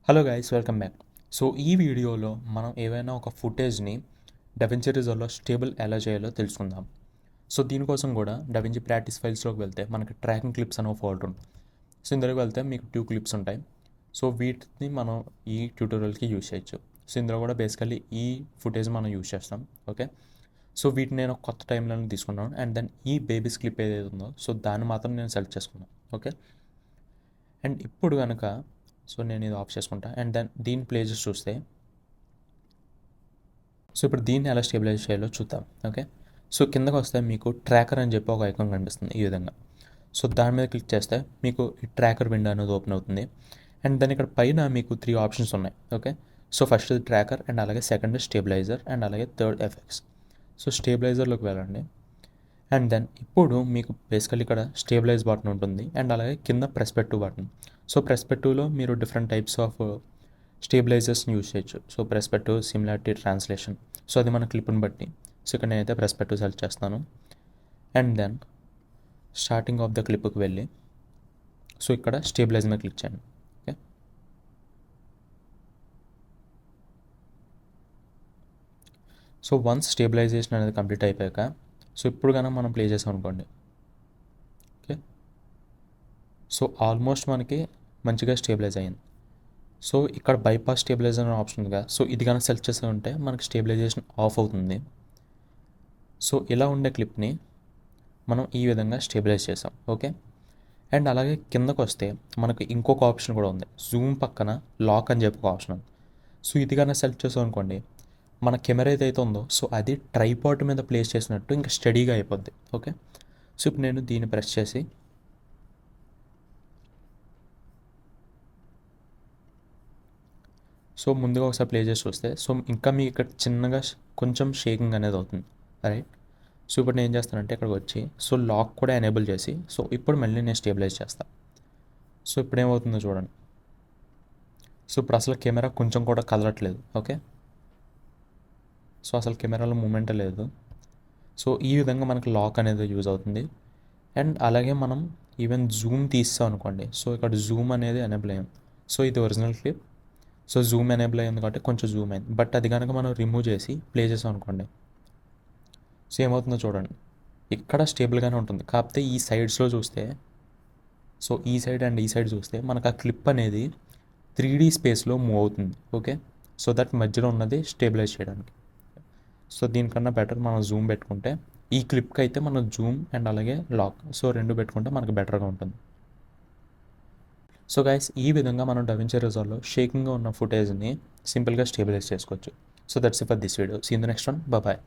Hello guys, welcome back. So ఈ వీడియోలో మనం ఏవైనా ఒక ఫుటేజ్ని డవించి రిజాల్వ్లో స్టేబుల్ ఎలా చేయాలో తెలుసుకుందాం. సో దీనికోసం కూడా డవించి ప్రాక్టీస్ ఫైల్స్లోకి వెళ్తే మనకి ట్రాకింగ్ క్లిప్స్ అనే ఫోల్డర్ ఉంది. సో ఇందులోకి వెళ్తే మీకు 2 క్లిప్స్ ఉంటాయి. సో వీటిని మనం ఈ ట్యూటోరియల్కి యూజ్ చేయొచ్చు. సో ఇందులో కూడా బేసికల్లీ ఈ ఫుటేజ్ మనం యూజ్ చేస్తాం. ఓకే, సో వీటిని నేను కొత్త టైంలో తీసుకున్నాను. అండ్ దెన్ ఈ బేబీస్ క్లిప్ ఏదైతే ఉందో సో దాన్ని మాత్రం నేను సెలెక్ట్ చేసుకున్నాను. ఓకే, అండ్ ఇప్పుడు కనుక సో నేను ఇది ఆఫ్ చేసుకుంటా. అండ్ దెన్ దీని ప్లేజెస్ చూస్తే సో ఇప్పుడు దీన్ని ఎలా స్టేబిలైజ్ చేయాలో చూద్దాం. ఓకే, సో కిందకు వస్తే మీకు ట్రాకర్ అని చెప్పి ఒక ఐకాన్ కనిపిస్తుంది ఈ విధంగా. సో దాని మీద క్లిక్ చేస్తే మీకు ఈ ట్రాకర్ విండో అనేది ఓపెన్ అవుతుంది. అండ్ దాని ఇక్కడ పైన మీకు 3 ఆప్షన్స్ ఉన్నాయి. Okay, so first tracker, and అలాగే సెకండ్ స్టేబిలైజర్, అండ్ అలాగే థర్డ్ ఎఫెక్ట్స్. సో స్టేబిలైజర్లోకి వెళ్ళండి. అండ్ దెన్ ఇప్పుడు మీకు బేసికల్లీ ఇక్కడ స్టేబిలైజ్ బటన్ ఉంటుంది. అండ్ అలాగే కింద ప్రెస్పెక్టివ్ బటన్. సో ప్రెస్పెక్టివ్లో మీరు డిఫరెంట్ టైప్స్ ఆఫ్ స్టేబిలైజర్స్ని యూజ్ చేయొచ్చు. So perspective, similarity, translation. So అది మన క్లిప్ని బట్టి. సో ఇక్కడ నేనైతే ప్రెస్పెక్టివ్ సెలెక్ట్ చేస్తాను. And then starting of the క్లిప్కి వెళ్ళి సో ఇక్కడ స్టేబిలైజ్ మీద క్లిక్ చేయండి. ఓకే, సో వన్స్ స్టేబిలైజేషన్ అనేది కంప్లీట్ అయిపోయాక సో ఇప్పుడు కనుక మనం ప్లే చేసాం అనుకోండి. ఓకే, సో ఆల్మోస్ట్ మనకి మంచిగా స్టేబిలైజ్ అయ్యింది. సో ఇక్కడ బైపాస్ స్టేబిలైజర్ అనే ఆప్షన్ ఉందిగా, సో ఇది కనుక సెలెక్ట్ చేసి ఉంటే మనకి స్టేబిలైజేషన్ ఆఫ్ అవుతుంది. సో ఇలా ఉండే క్లిప్ని మనం ఈ విధంగా స్టేబిలైజ్ చేసాం. ఓకే, అండ్ అలాగే కిందకు వస్తే మనకు ఇంకొక ఆప్షన్ కూడా ఉంది. జూమ్ పక్కన లాక్ అని చెప్పి ఒక ఆప్షన్ ఉంది. సో ఇది కనుక సెలెక్ట్ చేసాం అనుకోండి, మన కెమెరా ఏదైతే ఉందో సో అది ట్రైపాడ్ మీద ప్లేస్ చేసినట్టు ఇంకా స్టడీగా అయిపోద్ది. ఓకే, సో ఇప్పుడు నేను దీన్ని ప్రెస్ చేసి సో ముందుగా ఒకసారి ప్లే చేసి చూస్తే సో ఇంకా మీకు ఇక్కడ చిన్నగా కొంచెం షేకింగ్ అనేది అవుతుంది. రైట్, సో ఇప్పుడు నేను ఏం చేస్తానంటే ఇక్కడికి వచ్చి సో లాక్ కూడా ఎనేబుల్ చేసి సో ఇప్పుడు మళ్ళీ నేను స్టేబిలైజ్ చేస్తాను. సో ఇప్పుడు ఏమవుతుందో చూడండి. సో ఇప్పుడు అసలు కెమెరా కొంచెం కూడా కదలట్లేదు. ఓకే, సో అసలు కెమెరాలో మూమెంటే లేదు. సో ఈ విధంగా మనకు లాక్ అనేది యూజ్ అవుతుంది. అండ్ అలాగే మనం ఈవెన్ జూమ్ తీస్తాం అనుకోండి, సో ఇక్కడ జూమ్ అనేది ఎనేబుల్ అయ్యాం. సో ఇది original clip. So Zoom enable అయ్యింది కాబట్టి కొంచెం జూమ్ అయింది. బట్ అది కనుక మనం రిమూవ్ చేసి ప్లే చేసాం అనుకోండి, సో ఏమవుతుందో చూడండి. ఇక్కడ స్టేబుల్గానే ఉంటుంది. కాకపోతే ఈ సైడ్స్లో చూస్తే సో ఈ సైడ్ అండ్ ఈ సైడ్ చూస్తే మనకు ఆ క్లిప్ అనేది 3D స్పేస్లో మూవ్ అవుతుంది. ఓకే, సో దట్ మధ్యలో ఉన్నది స్టేబిలైజ్ చేయడానికి. సో దీనికన్నా బెటర్ మనం జూమ్ పెట్టుకుంటే ఈ క్లిప్కి అయితే మనం జూమ్ అండ్ అలాగే లాక్ సో 2 పెట్టుకుంటే మనకు బెటర్గా ఉంటుంది. సో గైస్, ఈ విధంగా మనం డవించి రిజాల్వ్లో షేకింగ్గా ఉన్న ఫుటేజ్ని సింపుల్గా స్టేబిలైజ్ చేసుకోవచ్చు. So that's it for this video. See in the next one. Bye.